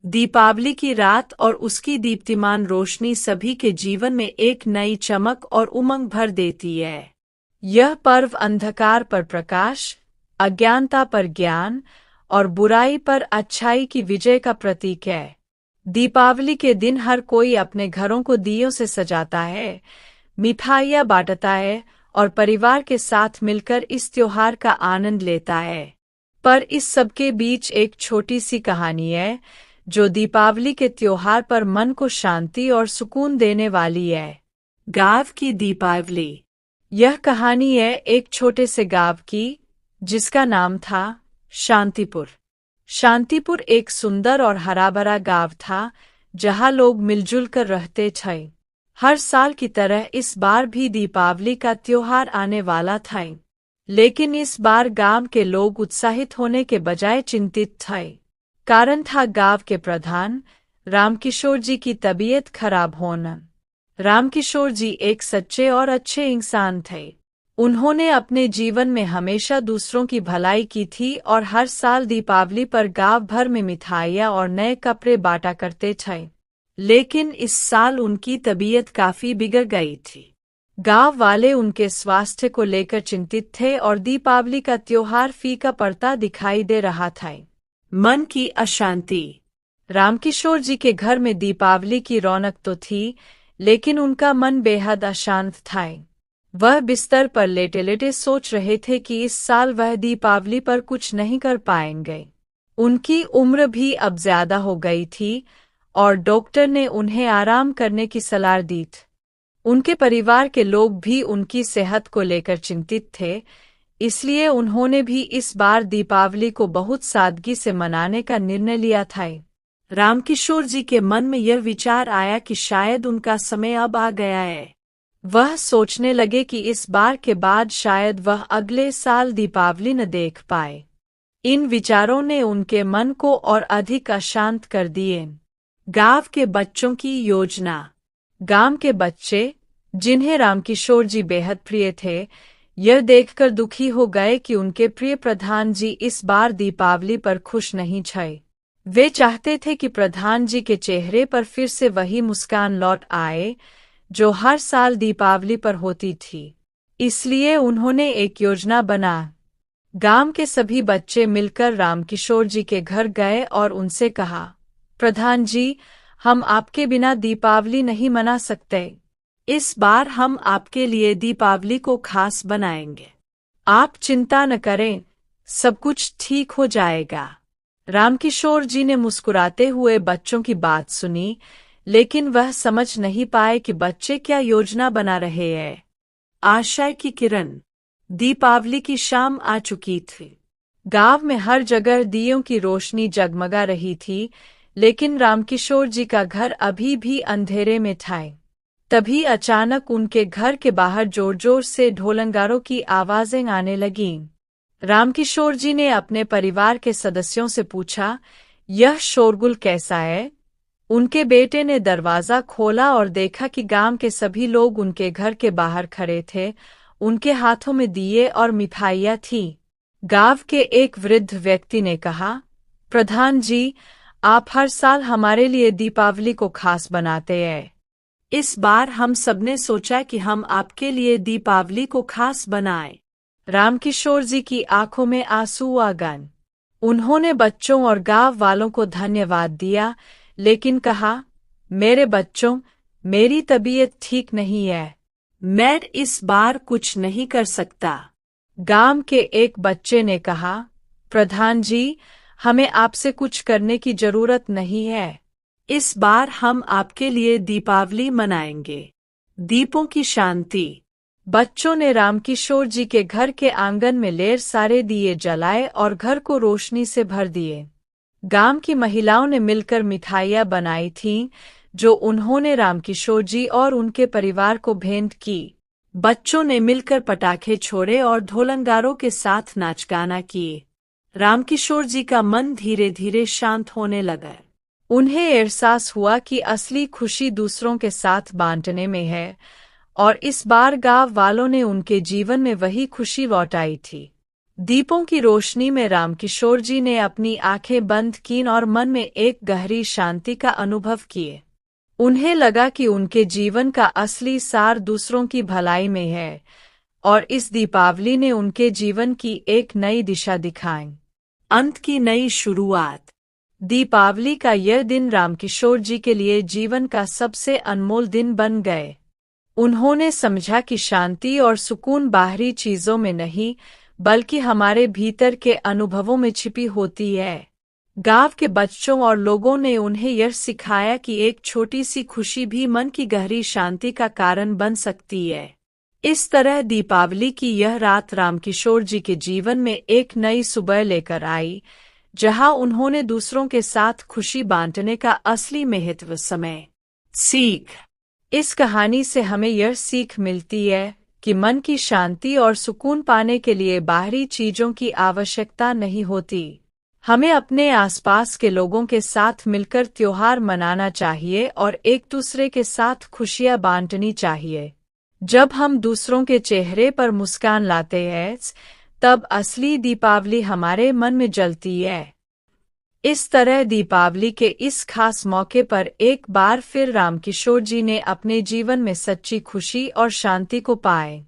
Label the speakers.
Speaker 1: दीपावली की रात और उसकी दीप्तिमान रोशनी सभी के जीवन में एक नई चमक और उमंग भर देती है। यह पर्व अंधकार पर प्रकाश, अज्ञानता पर ज्ञान और बुराई पर अच्छाई की विजय का प्रतीक है। दीपावली के दिन हर कोई अपने घरों को दियों से सजाता है, मिठाइयाँ बांटता है और परिवार के साथ मिलकर इस त्योहार का आनंद लेता है। पर इस सबके बीच एक छोटी सी कहानी है जो दीपावली के त्योहार पर मन को शांति और सुकून देने वाली है। गाँव की दीपावली। यह कहानी है एक छोटे से गाँव की, जिसका नाम था शांतिपुर। शांतिपुर एक सुंदर और हरा भरा गाँव था, जहाँ लोग मिलजुल कर रहते थे। हर साल की तरह इस बार भी दीपावली का त्योहार आने वाला था, लेकिन इस बार गांव के लोग उत्साहित होने के बजाय चिंतित थे। कारण था गांव के प्रधान रामकिशोर जी की तबीयत खराब होना। रामकिशोर जी एक सच्चे और अच्छे इंसान थे। उन्होंने अपने जीवन में हमेशा दूसरों की भलाई की थी और हर साल दीपावली पर गांव भर में मिठाइयाँ और नए कपड़े बांटा करते थे। लेकिन इस साल उनकी तबीयत काफी बिगड़ गई थी। गांव वाले उनके स्वास्थ्य को लेकर चिंतित थे और दीपावली का त्योहार फीका पड़ता दिखाई दे रहा था। मन की अशांति। रामकिशोर जी के घर में दीपावली की रौनक तो थी, लेकिन उनका मन बेहद अशांत था। वह बिस्तर पर लेटे लेटे सोच रहे थे कि इस साल वह दीपावली पर कुछ नहीं कर पाएंगे। उनकी उम्र भी अब ज्यादा हो गई थी और डॉक्टर ने उन्हें आराम करने की सलाह दी थी। उनके परिवार के लोग भी उनकी सेहत को लेकर चिंतित थे, इसलिए उन्होंने भी इस बार दीपावली को बहुत सादगी से मनाने का निर्णय लिया था। रामकिशोर जी के मन में यह विचार आया कि शायद उनका समय अब आ गया है। वह सोचने लगे कि इस बार के बाद शायद वह अगले साल दीपावली न देख पाए। इन विचारों ने उनके मन को और अधिक अशांत कर दिए। गांव के बच्चों की योजना। गांव के बच्चे, जिन्हें रामकिशोर जी बेहद प्रिय थे, यह देखकर दुखी हो गए कि उनके प्रिय प्रधान जी इस बार दीपावली पर खुश नहीं थे। वे चाहते थे कि प्रधान जी के चेहरे पर फिर से वही मुस्कान लौट आए जो हर साल दीपावली पर होती थी। इसलिए उन्होंने एक योजना बना। गांव के सभी बच्चे मिलकर रामकिशोर जी के घर गए और उनसे कहा, प्रधान जी, हम आपके बिना दीपावली नहीं मना सकते। इस बार हम आपके लिए दीपावली को खास बनाएंगे। आप चिंता न करें, सब कुछ ठीक हो जाएगा। रामकिशोर जी ने मुस्कुराते हुए बच्चों की बात सुनी, लेकिन वह समझ नहीं पाए कि बच्चे क्या योजना बना रहे हैं। आशा की किरण। दीपावली की शाम आ चुकी थी। गांव में हर जगह दियों की रोशनी जगमगा रही थी, लेकिन रामकिशोर जी का घर अभी भी अंधेरे में था। तभी अचानक उनके घर के बाहर जोर जोर से ढोलनगारों की आवाजें आने लगीं। रामकिशोर जी ने अपने परिवार के सदस्यों से पूछा, यह शोरगुल कैसा है? उनके बेटे ने दरवाजा खोला और देखा कि गांव के सभी लोग उनके घर के बाहर खड़े थे। उनके हाथों में दिए और मिठाइयाँ थीं। गांव के एक वृद्ध व्यक्ति ने कहा, प्रधान जी, आप हर साल हमारे लिए दीपावली को खास बनाते हैं। इस बार हम सबने सोचा कि हम आपके लिए दीपावली को खास बनाएं। रामकिशोर जी की आंखों में आंसू आ गए। उन्होंने बच्चों और गांव वालों को धन्यवाद दिया, लेकिन कहा, मेरे बच्चों, मेरी तबीयत ठीक नहीं है। मैं इस बार कुछ नहीं कर सकता। गांव के एक बच्चे ने कहा, प्रधान जी, हमें आपसे कुछ करने की जरूरत नहीं है। इस बार हम आपके लिए दीपावली मनाएंगे। दीपों की शांति। बच्चों ने रामकिशोर जी के घर के आंगन में ढेर सारे दिए जलाए और घर को रोशनी से भर दिए। गांव की महिलाओं ने मिलकर मिठाइयाँ बनाई थीं, जो उन्होंने रामकिशोर जी और उनके परिवार को भेंट की। बच्चों ने मिलकर पटाखे छोड़े और ढोलनगारों के साथ नाच गाना किए। रामकिशोर जी का मन धीरे धीरे शांत होने लगा। उन्हें एहसास हुआ कि असली खुशी दूसरों के साथ बांटने में है, और इस बार गांव वालों ने उनके जीवन में वही खुशी लौटाई थी। दीपों की रोशनी में रामकिशोर जी ने अपनी आंखें बंद कीं और मन में एक गहरी शांति का अनुभव किए। उन्हें लगा कि उनके जीवन का असली सार दूसरों की भलाई में है, और इस दीपावली ने उनके जीवन की एक नई दिशा दिखाई। अंत की नई शुरुआत। दीपावली का यह दिन रामकिशोर जी के लिए जीवन का सबसे अनमोल दिन बन गए। उन्होंने समझा कि शांति और सुकून बाहरी चीजों में नहीं, बल्कि हमारे भीतर के अनुभवों में छिपी होती है। गांव के बच्चों और लोगों ने उन्हें यह सिखाया कि एक छोटी सी खुशी भी मन की गहरी शांति का कारण बन सकती है। इस तरह दीपावली की यह रात रामकिशोर जी के जीवन में एक नई सुबह लेकर आई, जहां उन्होंने दूसरों के साथ खुशी बांटने का असली महत्व समझा। सीख। इस कहानी से हमें यह सीख मिलती है कि मन की शांति और सुकून पाने के लिए बाहरी चीजों की आवश्यकता नहीं होती। हमें अपने आसपास के लोगों के साथ मिलकर त्योहार मनाना चाहिए और एक दूसरे के साथ खुशियां बांटनी चाहिए। जब हम दूसरों के चेहरे पर मुस्कान लाते हैं, तब असली दीपावली हमारे मन में जलती है। इस तरह दीपावली के इस खास मौके पर एक बार फिर रामकिशोर जी ने अपने जीवन में सच्ची खुशी और शांति को पाए।